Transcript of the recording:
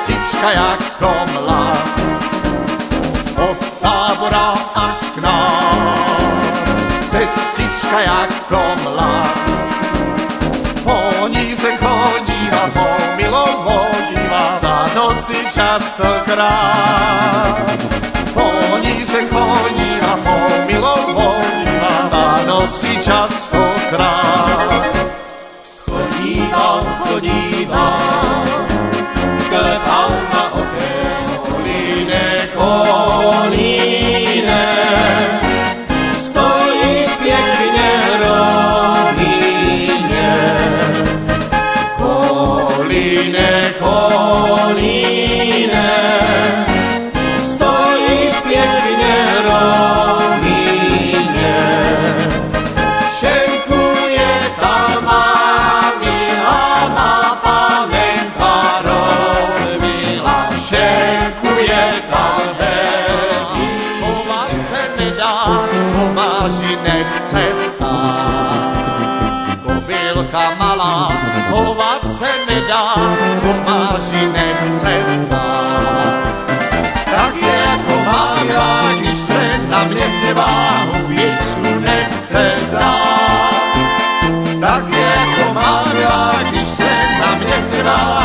cestička jako mlad. Od Tábora až k nám, cestička jako mlad. Po ní se chodíva, po milovodíva, za noci častokrát. Po ní se chodíva, po milovodíva, za noci častokrát. Chodívám, klepal na oken, kolíne, kolíne, stojíš pěkně rovně. Kolíne, kolíne, stojíš pěkně rovně. Šenkuje tam šenkuje tam velký, chovat se nedá, pomáži nechce stát. Kobylka malá, chovat se nedá, pomáži nechce stát. Tak jako mága, když se na mě hněvá, hubičku nechce dát. Tak jako mága, když se na mě hněvá,